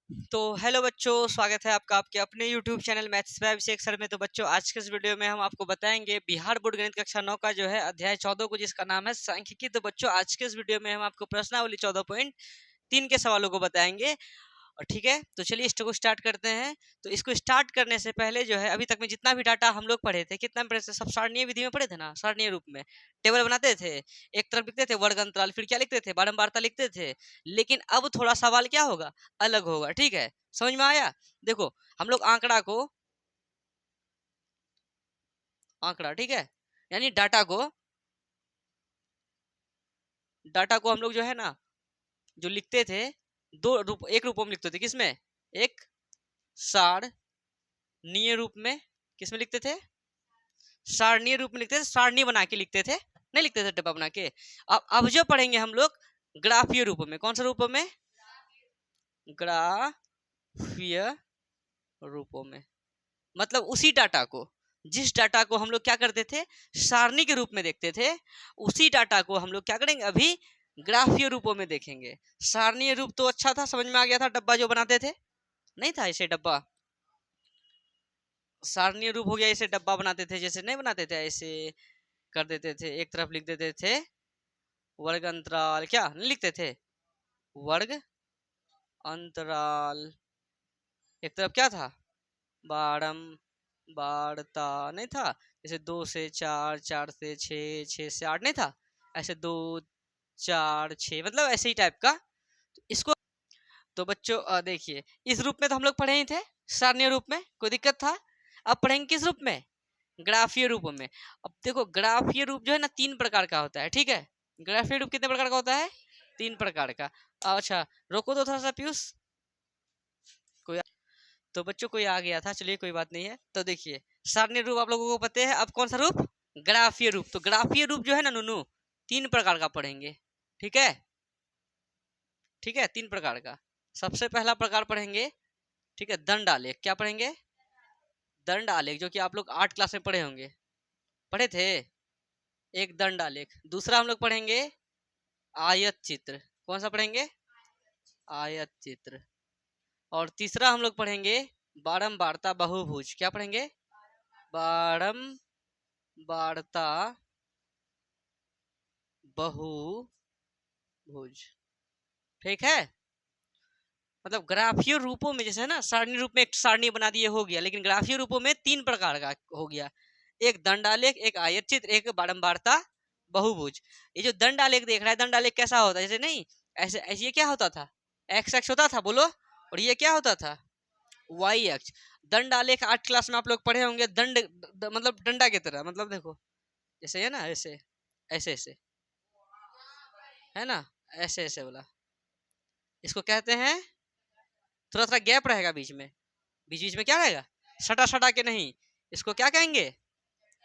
तो हेलो बच्चों, स्वागत है आपका आपके अपने YouTube channel maths by Abhishek sir में। तो बच्चों, आज के इस वीडियो में हम आपको बताएंगे बिहार बोर्ड गणित कक्षा 9 का जो है अध्याय 14 को, जिसका नाम है सांख्यिकी। तो बच्चों, आज के इस वीडियो में हम आपको प्रश्नावली 14.3 के सवालों को बताएंगे। और ठीक है, तो चलिए इसको स्टार्ट करते हैं। तो इसको स्टार्ट करने से पहले जो है, अभी तक में जितना भी डाटा हम लोग पढ़े थे, कितना में पढ़े थे? सब सारणीय विधि में पढ़े थे ना, सारणीय रूप में टेबल बनाते थे, एक तरफ लिखते थे वर्ग अंतराल, फिर क्या लिखते थे? बारंबारता लिखते थे। लेकिन अब थोड़ा सवाल क्या होगा, अलग होगा। ठीक है, समझ में आया? देखो, हम लोग आंकड़ा ठीक है, यानी डाटा को हम लोग जो है ना, जो लिखते थे एक रूपों में लिखते थे। किसमें? एक सारणीय रूप में। किसमें लिखते थे? सारणीय रूप में लिखते थे, सारणी बना के लिखते थे, नहीं लिखते थे डब्बा बना के। अब जो पढ़ेंगे हम लोग ग्राफीय रूप में। कौन सा रूप में? ग्राफीय रूपों में। मतलब उसी डाटा को, जिस डाटा को हम लोग क्या करते थे, सारणी के रूप में देखते थे, उसी डाटा को हम लोग क्या करेंगे, अभी ग्राफीय रूपों में देखेंगे। सारणीय रूप तो अच्छा था, समझ में आ गया था, डब्बा जो बनाते थे, नहीं था ऐसे डब्बा। सारणीय रूप हो गया, ऐसे डब्बा बनाते थे, जैसे नहीं बनाते थे, ऐसे कर देते थे। एक तरफ लिख देते थे वर्ग अंतराल, क्या नहीं लिखते थे? वर्ग अंतराल। एक तरफ क्या था? बारंबारता, नहीं था? जैसे 2 से 4, 4 से 6, 6 से 8, नहीं था? ऐसे 2, 4, 6, मतलब ऐसे ही टाइप का। तो इसको, तो बच्चों देखिए, इस रूप में तो हम लोग पढ़े ही थे, सारणीय रूप में। कोई दिक्कत था? अब पढ़ेंगे किस रूप में? ग्राफीय रूप में। अब देखो, ग्राफीय रूप जो है ना, 3 प्रकार का होता है। ठीक है, ग्राफीय रूप कितने प्रकार का होता है? 3 प्रकार का। अच्छा, रोको तो थोड़ा सा पीयूष। कोई, तो बच्चों कोई आ गया था, चलिए कोई बात नहीं है। तो देखिए, सारणीय रूप आप लोगों को पता है। अब कौन सा रूप? ग्राफीय रूप। तो ग्राफीय रूप जो है ना नूनू, 3 प्रकार का पढ़ेंगे। ठीक है, ठीक है, 3 प्रकार का। सबसे पहला प्रकार पढ़ेंगे, ठीक है, दंड आलेख। क्या पढ़ेंगे? दंड आलेख, जो कि आप लोग 8 क्लास में पढ़े होंगे, पढ़े थे। एक दंड आलेख। दूसरा हम लोग पढ़ेंगे आयत चित्र। कौन सा पढ़ेंगे? आयत चित्र। और तीसरा हम लोग पढ़ेंगे बारंबारता बहुभुज। क्या पढ़ेंगे? बारंबारता बहुभुज। ठीक है, मतलब ग्राफीय रूपों में जैसे है ना, सारणी रूप में एक सारणी बना दिए हो गया, लेकिन ग्राफीय रूपों में 3 प्रकार का हो गया। एक दंड आलेख, एक आयत चित्र, एक बारंबारता बहुभुज। ये जो दंड आलेख देख रहा है, दंड आलेख कैसा होता है? जैसे नहीं, ऐसे ऐसे ये क्या होता था? एक्स एक्स होता था, बोलो। और ये क्या होता था? वाई अक्ष। दंड आलेख 8 क्लास में आप लोग पढ़े होंगे। मतलब डंडा की तरह, मतलब देखो, जैसे है ना, ऐसे ऐसे ऐसे, है ना, ऐसे ऐसे वाला, इसको कहते हैं। थोड़ा थोड़ा गैप रहेगा बीच में, बीच बीच में क्या रहेगा? सटा सटा के नहीं, इसको क्या कहेंगे?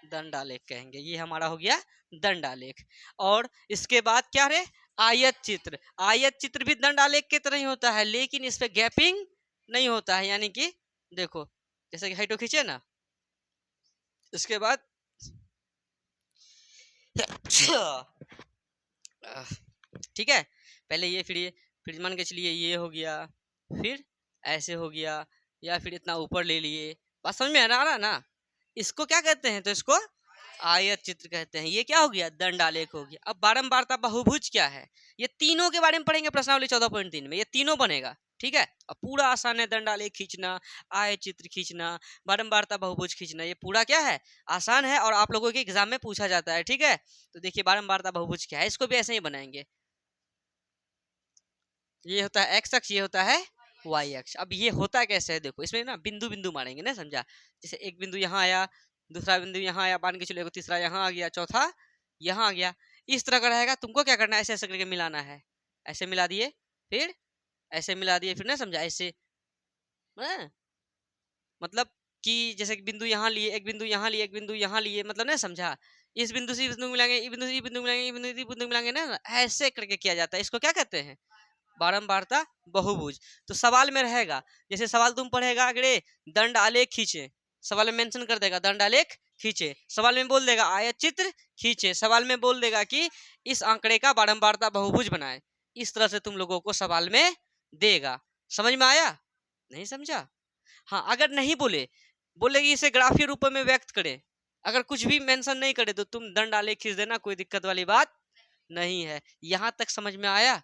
दंडालेख कहेंगे। ये हमारा हो गया दंडालेख। और इसके बाद क्या है? आयत चित्र। आयत चित्र भी दंडालेख के तरह ही होता है, लेकिन इस पे गैपिंग नहीं होता है। यानी कि देखो, जैसे कि हाइटो खींचे ना, इसके बाद ठीक है, पहले ये, फिर मान के चलिए ये हो गया, फिर ऐसे हो गया, या फिर इतना ऊपर ले लिए। बात समझ में आ रहा ना? इसको क्या कहते हैं? तो इसको आयत चित्र कहते हैं। ये क्या हो गया? दंडालेख हो गया। अब बारंबारता बहुभुज क्या है? ये तीनों के बारे में पढ़ेंगे प्रश्नावली 14.3 में। ये तीनों बनेगा। ठीक है, अब पूरा आसान है। दंडालेख खींचना, आयत चित्र खींचना, बारंबारता बहुभुज खींचना, ये पूरा क्या है? आसान है, और आप लोगों के एग्जाम में पूछा जाता है। ठीक है, तो देखिए बारंबारता बहुभुज क्या है, इसको भी ऐसे ही बनाएंगे। ये होता है एक्स अक्ष, ये होता है वाई अक्ष। अब ये होता कैसे है? देखो, इसमें ना बिंदु बिंदु मारेंगे ना, समझा? जैसे एक बिंदु यहाँ आया, दूसरा बिंदु यहाँ आया, मान के चलो, तीसरा यहाँ आ गया, चौथा यहाँ आ गया। इस तरह का रहेगा। तुमको क्या करना है? ऐसे ऐसे करके मिलाना है। ऐसे मिला दिए, फिर ऐसे मिला दिए, फिर ना, समझा, ऐसे। हाँ? मतलब कि जैसे कि बिंदु यहाँ लिए, एक बिंदु यहाँ लिए, एक बिंदु यहाँ लिए, मतलब ना, समझा? इस बिंदु से इस बिंदु मिलाएंगे, इस बिंदु से इस बिंदु मिलाएंगे, इस बिंदु से इस बिंदु मिलाएंगे ना, ऐसे करके किया जाता है। इसको क्या कहते हैं? बारंबारता बहुभुज। तो सवाल में रहेगा, जैसे सवाल तुम पढ़ेगा, अगले दंड आलेख खींचे, सवाल में मेंशन कर देगा दंड आलेख खींचे। सवाल में बोल देगा आयत चित्र खींचे। सवाल में बोल देगा कि इस आंकड़े का बारंबारता बहुभुज बनाए। इस तरह से तुम लोगों को सवाल में देगा। समझ में आया? नहीं समझा? हाँ, अगर नहीं बोले, बोले कि इसे ग्राफीय रूप में व्यक्त करे, अगर कुछ भी मेंशन नहीं करे तो तुम दंड आलेख खींच देना, कोई दिक्कत वाली बात नहीं है। यहाँ तक समझ में आया?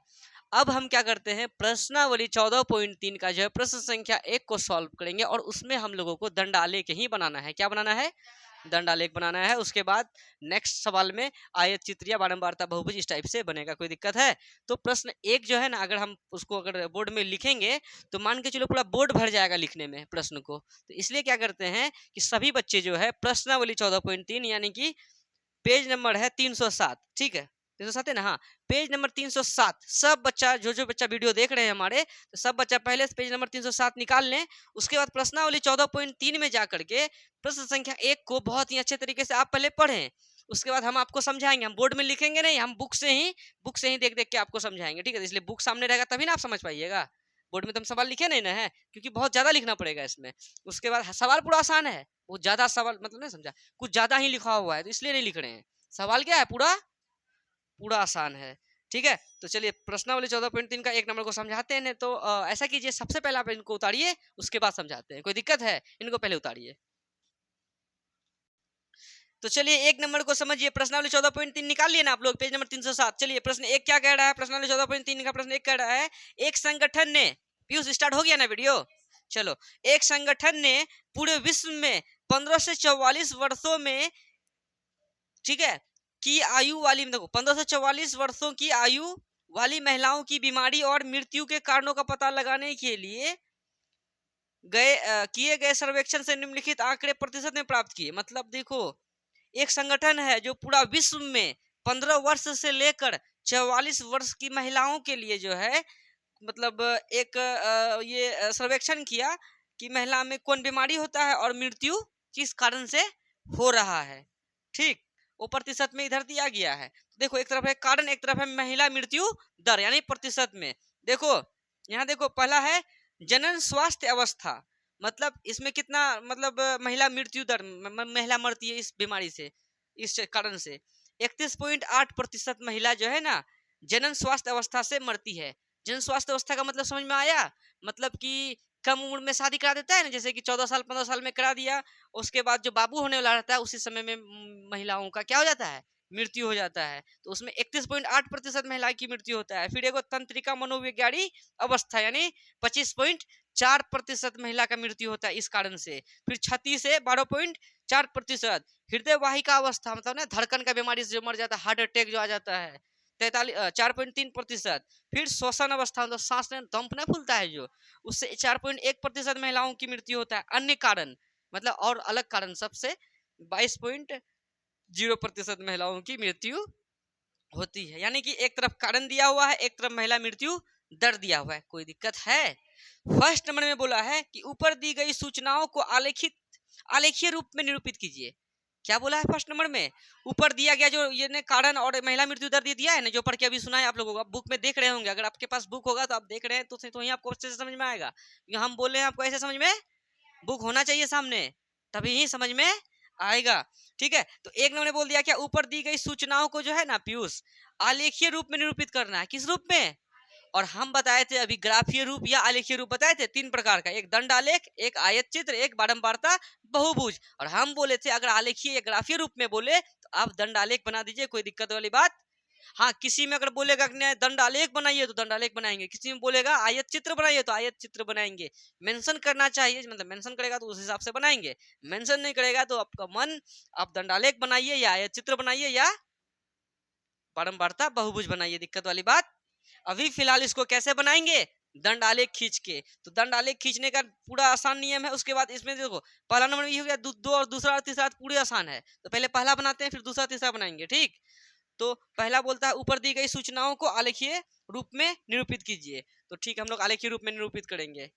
अब हम क्या करते हैं, प्रश्नावली 14.3 का जो है प्रश्न संख्या 1 को सॉल्व करेंगे और उसमें हम लोगों को दंड आलेख ही बनाना है। क्या बनाना है? दंड आलेख बनाना है। उसके बाद नेक्स्ट सवाल में आयत चित्र या बारंबारता बहुभुज इस टाइप से बनेगा। कोई दिक्कत है? तो प्रश्न 1 जो है ना, अगर हम उसको अगर बोर्ड में लिखेंगे तो मान के चलो पूरा बोर्ड भर जाएगा लिखने में प्रश्न को। तो इसलिए क्या करते हैं कि सभी बच्चे जो है प्रश्नावली 14.3 यानी कि पेज नंबर है 307, ठीक है 307 है ना, हाँ पेज नंबर 307, सब बच्चा जो बच्चा वीडियो देख रहे हैं हमारे, तो सब बच्चा पहले से पेज नंबर 307 निकाल लें। उसके बाद प्रश्नावली 14.3 में जा करके प्रश्न संख्या 1 को बहुत ही अच्छे तरीके से आप पहले पढ़ें। उसके बाद हम आपको समझाएंगे, हम बोर्ड में लिखेंगे नहीं, हम बुक से ही देख देख के आपको समझाएंगे, ठीक है। इसलिए बुक सामने रहेगा तभी ना आप समझ पाइएगा। बोर्ड में तो हम सवाल लिखे नहीं ना है, क्योंकि बहुत ज्यादा लिखना पड़ेगा इसमें। उसके बाद सवाल पूरा आसान है, बहुत ज्यादा सवाल मतलब नहीं समझा, कुछ ज्यादा ही लिखा हुआ है तो इसलिए नहीं लिख रहे हैं। सवाल क्या है, पूरा पूरा आसान है, ठीक है। तो चलिए प्रश्नावली 14.3 का 1 नंबर को समझाते हैं। तो ऐसा कीजिए, सबसे पहले आप इनको उतारिए, उसके बाद समझाते हैं। कोई दिक्कत है? इनको पहले उतारिए। तो चलिए 1 नंबर को समझिए। प्रश्नावली 14.3 निकाल लिए ना आप लोग, पेज नंबर 307। चलिए प्रश्न 1 क्या कह रहा है, प्रश्नावली 14.3 का प्रश्न 1 कह रहा है, एक संगठन ने, पीयूष स्टार्ट हो गया ना वीडियो, चलो। एक संगठन ने पूरे विश्व में 15 से 44 वर्षों में, ठीक है, की आयु वाली, देखो 15 से 44 वर्षों की आयु वाली महिलाओं की बीमारी और मृत्यु के कारणों का पता लगाने के लिए किए गए सर्वेक्षण से निम्नलिखित आंकड़े प्रतिशत में प्राप्त किए। मतलब देखो, एक संगठन है जो पूरा विश्व में 15 वर्ष से लेकर 44 वर्ष की महिलाओं के लिए जो है, मतलब एक ये सर्वेक्षण किया कि महिला में कौन बीमारी होता है और मृत्यु किस कारण से हो रहा है, ठीक। वो प्रतिशत में इधर दिया गया है। देखो एक तरफ है कारण, एक तरफ है महिला मृत्यु दर यानी प्रतिशत में। देखो यहाँ देखो, पहला है जनन स्वास्थ्य अवस्था, मतलब इसमें कितना, मतलब महिला मृत्यु दर, महिला मरती है इस बीमारी से, इस कारण से 31.8% महिला जो है ना जनन स्वास्थ्य अवस्था से मरती है। जन स्वास्थ्य अवस्था का मतलब समझ में आया? मतलब कि कम उम्र में शादी करा देता है ना, जैसे कि 14 साल 15 साल में करा दिया, उसके बाद जो बाबू होने वाला रहता है उसी समय में महिलाओं का क्या हो जाता है, मृत्यु हो जाता है। तो उसमें 31.8% महिला की मृत्यु होता है। फिर एक तंत्रिका मनोविज्ञानी अवस्था यानी 25.4% महिला का मृत्यु होता है इस कारण से। फिर क्षति से 12.4%। हृदय वाहिका अवस्था मतलब ना धड़कन का बीमारी से जो मर जाता है, हार्ट अटैक जो आ जाता है, 4.3%। फिर श्वसन अवस्था मतलब सांस में दम ना फूलता है जो, उससे 4.1% महिलाओं की मृत्यु होता है। अन्य कारण मतलब और अलग कारण सबसे 22.0% महिलाओं की मृत्यु होती है। यानी कि एक तरफ कारण दिया हुआ है, एक तरफ महिला मृत्यु दर दिया हुआ है। कोई दिक्कत है? फर्स्ट नंबर में बोला है कि ऊपर दी गई सूचनाओं को आलेखीय रूप में निरूपित कीजिए। क्या बोला है फर्स्ट नंबर में? ऊपर दिया गया जो ये ने कारण और महिला मृत्यु दर दिया है ना, जो पढ़ के अभी सुना है आप लोगों को, बुक में देख रहे होंगे। अगर आपके पास बुक होगा तो आप देख रहे हैं तो ही आपको अच्छे से समझ में आएगा। हम बोल रहे हैं आपको ऐसे समझ में, बुक होना चाहिए सामने तभी ही समझ में आएगा, ठीक है। तो एक नंबर ने बोल दिया क्या, ऊपर दी गई सूचनाओं को जो है ना पीयूष आलेखीय रूप में निरूपित करना है। किस रूप में? और हम बताए थे अभी ग्राफीय रूप या आलेखीय रूप बताए थे 3 प्रकार का, एक दंड आलेख, एक आयत चित्र, एक बारंबारता बहुभुज। और हम बोले थे अगर आलेखीय या ग्राफीय रूप में बोले तो आप दंड आलेख बना दीजिए, कोई दिक्कत वाली बात। हाँ, किसी में अगर बोलेगा कि दंड आलेख बनाइए तो दंड आलेख बनाएंगे, किसी में बोलेगा आयत चित्र बनाइए तो आयत चित्र बनाएंगे। मेंशन करना चाहिए, मतलब मेंशन करेगा तो उस हिसाब से बनाएंगे, मेंशन नहीं करेगा तो आपका मन, आप दंड आलेख बनाइए या आयत चित्र बनाइए या बारंबारता बहुभुज बनाइए, दिक्कत वाली बात। अभी फिलहाल इसको कैसे बनाएंगे, दंड आलेख खींच के। तो दंड आलेख खींचने का पूरा आसान नियम है। उसके बाद इसमें देखो पहला नंबर ये हो गया, दो और दूसरा और तीसरा पूरी आसान है। तो पहले पहला बनाते हैं फिर दूसरा तीसरा बनाएंगे, ठीक। तो पहला बोलता है ऊपर दी गई सूचनाओं को आलेखीय रूप में निरूपित कीजिए। तो ठीक है, हम लोग आलेखीय रूप में निरूपित करेंगे।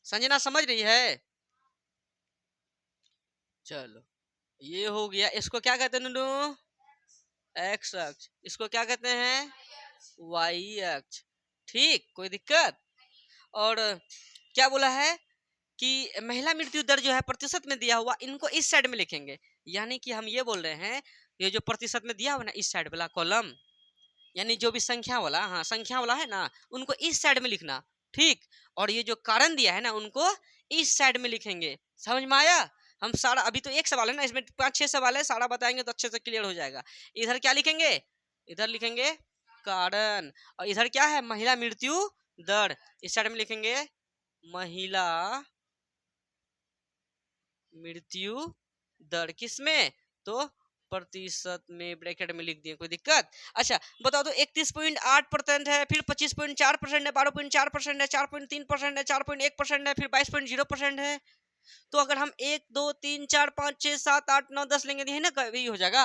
संजना समझ रही है? चलो ये हो गया। इसको क्या कहते हैं नुनू? एक्स अक्ष। इसको क्या कहते हैं? वाई अक्ष, ठीक। कोई दिक्कत? और क्या बोला है कि महिला मृत्यु दर जो है प्रतिशत में दिया हुआ, इनको इस साइड में लिखेंगे। यानी कि हम ये बोल रहे हैं ये जो प्रतिशत में दिया हुआ ना इस साइड वाला कॉलम, यानी जो भी संख्या वाला, हाँ संख्या वाला है ना, उनको इस साइड में लिखना, ठीक। और ये जो कारण दिया है ना उनको इस साइड में लिखेंगे। समझ में आया? हम सारा, अभी तो एक सवाल है ना, इसमें 5-6 सवाल है, सारा बताएंगे तो अच्छे से क्लियर हो जाएगा। इधर क्या लिखेंगे? इधर लिखेंगे कारण, और इधर क्या है? महिला मृत्यु दर। इस साइड में लिखेंगे महिला मृत्यु दर, किसमें? तो प्रतिशत में, ब्रैकेट में लिख दिए, कोई दिक्कत? अच्छा बताओ तो 31.8% है, फिर 25.4% है, 12.4% है, 4.3% है, 4.1% है, फिर 22.0% है। तो अगर हम 1 2 3 4 5 6 7 8 9 10 लेंगे तो है ना, यही हो जाएगा,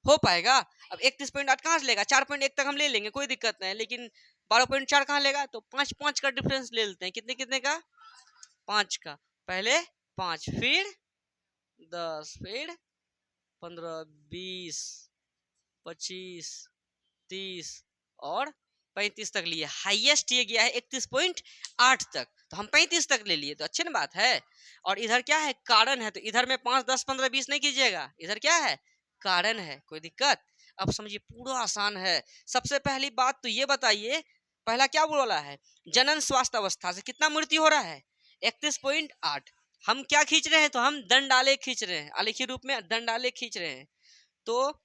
हो पाएगा? अब 31.8 कहाँ से लेगा? 4.1 तक हम ले लेंगे, कोई दिक्कत नहीं, लेकिन 12.4 कहाँ लेगा? तो 5 का डिफरेंस ले लेते हैं। कितने कितने का? 5 का। पहले 5, फिर 10, फिर 15, 20, 25, 30 और 35 तक लिए। हाईएस्ट ये गया है 31.8 तक, तो हम 35 तक ले लिए, तो अच्छी ना बात है। और इधर क्या है? कारण है, तो इधर में 5 10 15 20 नहीं कीजिएगा, इधर क्या है? कारण है, कोई दिक्कत? अब समझिए, पूरा आसान है। सबसे पहली बात तो ये बताइए, पहला क्या बोला है? जनन स्वास्थ्य अवस्था से कितना मृत्यु हो रहा है? 31.8। हम क्या खींच रहे हैं? तो हम दंडालेख खींच रहे हैं, आलेखी रूप में दंडालेख खींच रहे हैं। तो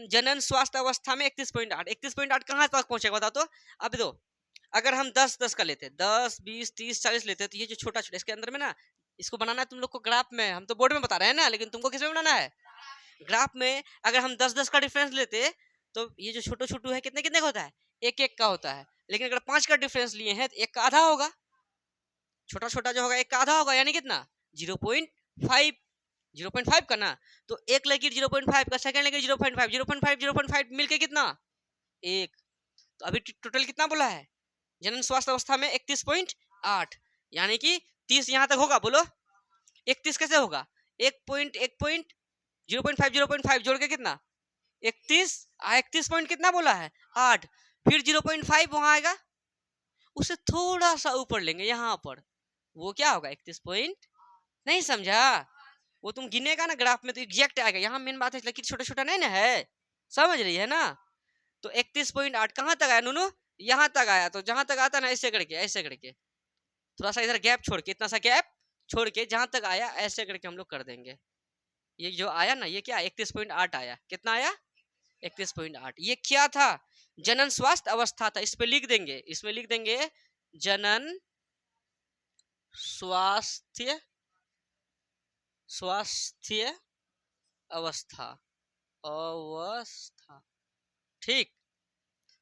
जनन स्वास्थ्य अवस्था में 31.8, 31.8 कहाँ तक पहुंचेगा बताओ तो? अब दो, अगर हम 10 10 का लेते, 10 20 30 40 लेते, तो ये जो छोटा छोटा इसके अंदर में ना, इसको बनाना है तुम लोग को ग्राफ में, हम तो बोर्ड में बता रहे हैं ना, लेकिन तुमको किस में बनाना है? ग्राफ में। अगर हम 10 10 का डिफरेंस लेते, तो ये जो छोटू छोटू है कितने कितने का होता है? 1 1 का होता है। लेकिन अगर 5 का डिफरेंस लिए हैं तो 1 का आधा होगा, छोटा छोटा जो होगा 1 का आधा होगा, यानी कितना? 0.5, 0.5 का ना। तो एक लकीर 0.5 का, सेकंड लकीर 0.5, 0.5 0.5 मिलके कितना? 1। तो अभी टोटल कितना बोला है? जनन स्वास्थ्य अवस्था में 31.8, यानी कि 30 यहाँ तक होगा। बोलो 31 कैसे होगा? 0.5 जोड़ के कितना? 31। 31 पॉइंट कितना बोला है? 8। फिर 0.5 वहां आएगा, उसे थोड़ा सा ऊपर लेंगे यहाँ पर, वो क्या होगा? 31 पॉइंट। नहीं समझा? वो तुम गिनेगा ना ग्राफ में तो एग्जैक्ट आएगा। यहाँ मेन बात है, लेकिन छोटा छोटा नहीं ना है, समझ रही है ना? तो 31.8 कहाँ तक आया नूनू? यहाँ तक आया। तो जहां तक आता ना, ऐसे करके थोड़ा सा इधर गैप छोड़ के, इतना सा गैप छोड़ के जहां तक आया ऐसे करके हम लोग कर देंगे। ये जो आया ना, ये क्या? 31.8 आया। कितना आया? 31.8। ये क्या था? जनन स्वास्थ्य अवस्था था। इस पे लिख देंगे, इसमें लिख देंगे जनन स्वास्थ्य स्वास्थ्य अवस्था, अवस्था, ठीक।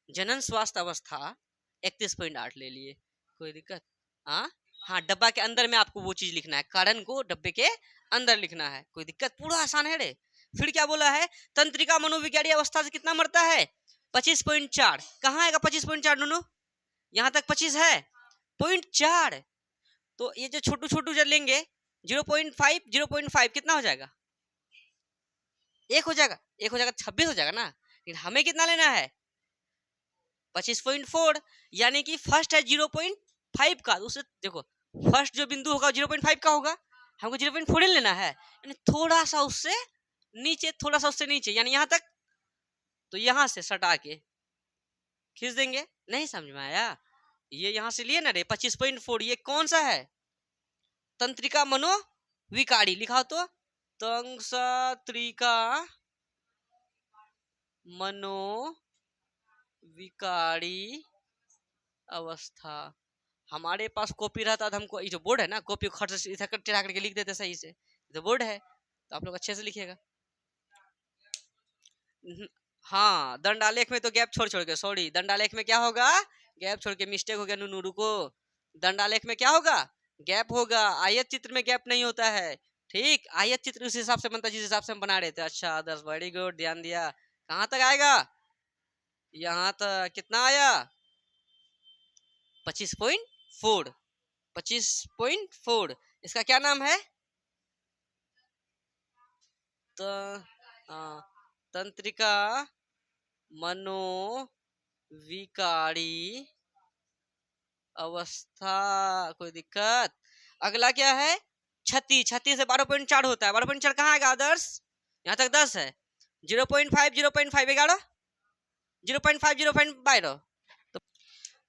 जनन स्वास्थ्य अवस्था 31.8 ले लिए, कोई दिक्कत? हाँ हाँ, डब्बा के अंदर में आपको वो चीज लिखना है, कारण को डब्बे के अंदर लिखना है, कोई दिक्कत? पूरा आसान है रे। फिर क्या बोला है? तंत्रिका मनोविज्ञानी अवस्था से कितना मरता है? 25.4। कहाँ आएगा 25.4 नूनू? यहाँ तक 25 है, 0.4। तो ये जो छोटू छोटू जब लेंगे 0.5 0.5 कितना हो जाएगा? 1 हो जाएगा, 1 हो जाएगा 26 हो जाएगा ना। लेकिन हमें कितना लेना है? 25.4, यानी कि फर्स्ट है 0.5 का, दूसरे देखो फर्स्ट जो बिंदु होगा 0.5 का होगा, हमको 0.4 लेना है, यानी थोड़ा सा उससे नीचे, थोड़ा सा उससे नीचे, यानी यहाँ तक। तो यहाँ से सटा के खींच देंगे। नहीं समझ में आया? ये यहाँ से लिए ना रे 25.4, ये कौन सा है? तंत्रिका मनोविकारी। लिखा तो तंत्रिका मनोविकारी अवस्था। हमारे पास कॉपी रहता था, हमको ये जो बोर्ड है ना, कॉपी खर्च से इधर टिरा करके लिख देते सही से। तो बोर्ड है तो आप लोग अच्छे से लिखिएगा। हाँ, दंडालेख में तो गैप छोड़ छोड़ के, सॉरी, दंडालेख में क्या होगा? गैप छोड़ के, मिस्टेक हो गया नूनू, रुको। दंडालेख में क्या होगा? गैप होगा। आयत चित्र में गैप नहीं होता है, ठीक। आयत चित्र उस हिसाब से बनता है जिस हिसाब से हम बना रहे थे। अच्छा आदर्श, वेरी गुड, ध्यान दिया। कहाँ तक आएगा? यहाँ तक। कितना आया? 25.4। 25.4। इसका क्या नाम है? तो तंत्रिका मनोविकारी अवस्था, कोई दिक्कत? अगला क्या है? क्षति। क्षति से 12.4 होता है। 12.4 कहाँ आएगा आदर्श? यहाँ तक 10 है। 0.5 0.5 11, 0.5 0.12।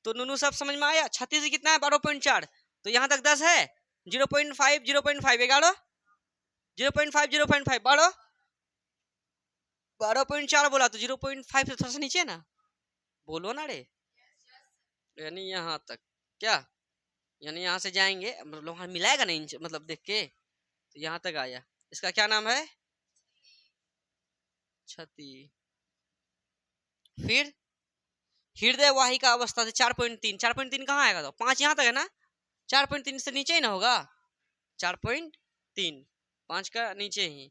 तो नूनू सब समझ में आया। 36 कितना है 12.4, तो यहाँ तक 10 है 0.5 0.5 11 0.5 0.5 12.4 बोला तो 0.5 से थोड़ा सा नीचे ना बोलो ना रे, यानी यहाँ तक क्या, यानी यहाँ से जाएंगे मतलब वहाँ मिलाएगा ना इंच मतलब देख के, तो यहाँ तक आया। इसका क्या नाम है क्षति। फिर हृदय वाहिका अवस्था से 4.3 4.3 कहाँ आएगा, तो 5 यहाँ तक है ना, 4.3 से नीचे ही ना होगा, 4.3 5 का नीचे ही,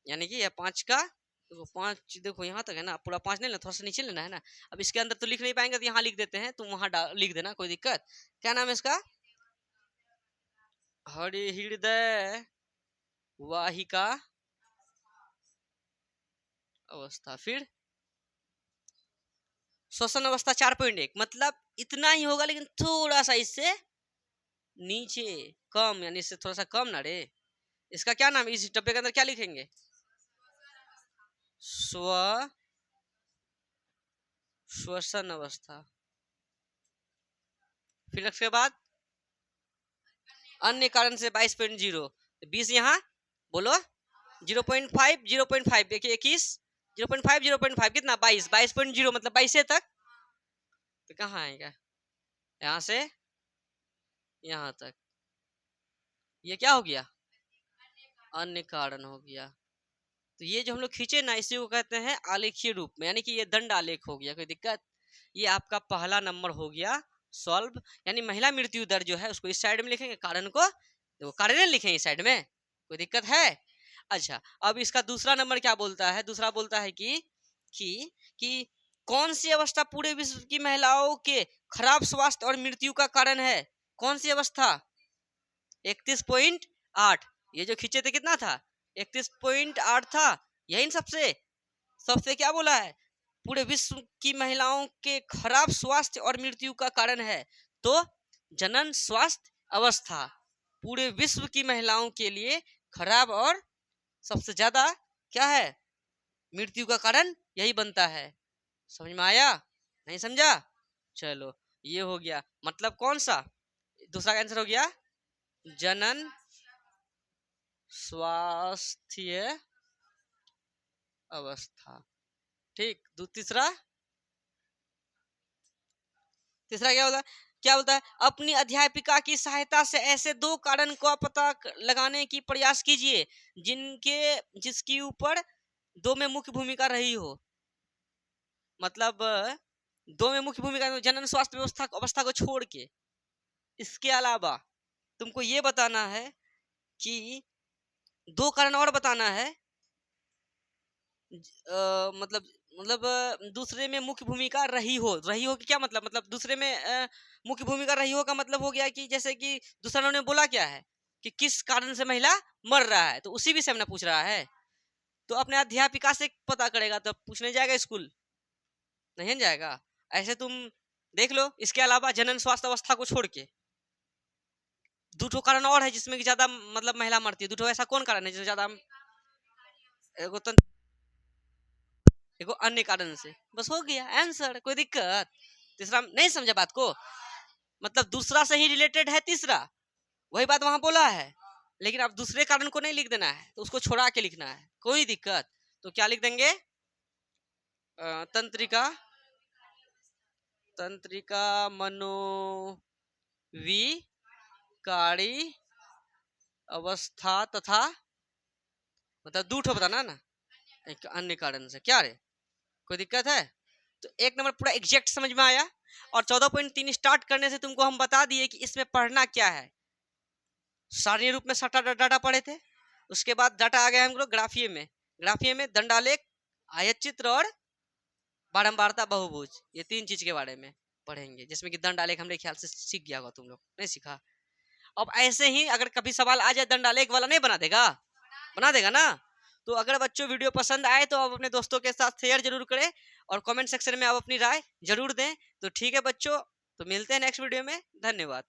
यानी कि यह 5 का देखो 5 देखो यहाँ तक है ना, पूरा 5 नहीं लेना, थोड़ा सा नीचे लेना है ना। अब इसके अंदर तो लिख नहीं पाएंगे तो यहाँ लिख देते हैं, तुम वहाँ लिख देना, कोई दिक्कत। क्या नाम है इसका, हृदय वाहिका अवस्था। फिर श्वसन अवस्था 4.1 मतलब इतना ही होगा, लेकिन थोड़ा सा इससे नीचे कम, यानी इससे थोड़ा सा कम ना रे। इसका क्या नाम, इस डब्बे के अंदर क्या लिखेंगे, श्वसन अवस्था। फिर उसके बाद अन्य कारण से 22.0, 20 यहाँ बोलो 0.5 0.5 देखिए 21 0.5 0.5 कितना 22 22.0 मतलब 22 तक, तो कहाँ आएगा, यहाँ से यहाँ तक, ये क्या हो गया अन्य कारण हो गया। तो ये जो हम लोग खींचे ना इसी को कहते हैं आलेखीय रूप में, यानी कि ये दंड आलेख हो गया, कोई दिक्कत। ये आपका पहला नंबर हो गया सॉल्व, यानी महिला मृत्यु दर जो है उसको इस साइड में लिखेंगे, कारण को देखो कारण लिखेंगे इस साइड में, कोई दिक्कत है। अच्छा अब इसका दूसरा नंबर क्या बोलता है, दूसरा बोलता है कि कौन सी अवस्था पूरे विश्व की महिलाओं के खराब स्वास्थ्य और मृत्यु का कारण है, कौन सी अवस्था 31.8, ये जो खींचे थे कितना था 31.8 था, यही सबसे क्या बोला है पूरे विश्व की महिलाओं के खराब स्वास्थ्य और मृत्यु का कारण है। तो जनन स्वास्थ्य अवस्था पूरे विश्व की महिलाओं के लिए खराब और सबसे ज्यादा क्या है मृत्यु का कारण यही बनता है। समझ में आया, नहीं समझा, चलो ये हो गया, मतलब कौन सा दूसरा का आंसर हो गया जनन स्वास्थ्य अवस्था। ठीक, तीसरा क्या बोलता है अपनी अध्यापिका की सहायता से ऐसे 2 कारण का पता लगाने की प्रयास कीजिए जिसकी ऊपर 2 में मुख्य भूमिका रही हो, मतलब 2 में मुख्य भूमिका जनन स्वास्थ्य अवस्था को छोड़ के। इसके अलावा तुमको ये बताना है कि 2 कारण और बताना है, मतलब दूसरे में मुख्य भूमिका रही हो कि क्या मतलब दूसरे में मुख्य भूमिका रही हो का मतलब हो गया कि जैसे कि दूसरा ने बोला क्या है कि किस कारण से महिला मर रहा है, तो उसी विषय में पूछ रहा है, तो अपने अध्यापिका से पता करेगा तब पूछने जाएगा स्कूल, नहीं जाएगा। ऐसे तुम देख लो, इसके अलावा जनन स्वास्थ्य अवस्था को छोड़ के 2 कारण और है जिसमें कि ज्यादा मतलब महिला मरती है, 2 ऐसा कौन कारण है जिसमें ज्यादा, देखो अन्य कारण से, बस हो गया आंसर, कोई दिक्कत। तीसरा नहीं समझा बात को, मतलब दूसरा से ही रिलेटेड है तीसरा, वही बात वहां बोला है, लेकिन अब दूसरे कारण को नहीं लिख देना है, तो उसको छोड़ा के लिखना है, कोई दिक्कत। तो क्या लिख देंगे तंत्रिका मनोविकारी अवस्था तथा मतलब 2 बताना ना एक अन्य कारण से, क्या रे कोई दिक्कत है। तो 1 नंबर पूरा एग्जैक्ट समझ में आया, और 14.3 स्टार्ट करने से तुमको हम बता दिए कि इसमें पढ़ना क्या है, सारणी रूप में 7 डाटा पढ़े थे, उसके बाद डाटा आ गया हम लोग ग्राफीय में दंडालेख आयत चित्र और बारंबारता बहुभुज, ये 3 चीज के बारे में पढ़ेंगे, जिसमें कि दंडालेख हमरे ख्याल से सीख गया होगा, तुम लोग नहीं सीखा। अब ऐसे ही अगर कभी सवाल आ जाए दंडालेख वाला, नहीं बना देगा ना। तो अगर बच्चों वीडियो पसंद आए तो आप अपने दोस्तों के साथ शेयर जरूर करें, और कमेंट सेक्शन में आप अपनी राय जरूर दें। तो ठीक है बच्चों, तो मिलते हैं नेक्स्ट वीडियो में, धन्यवाद।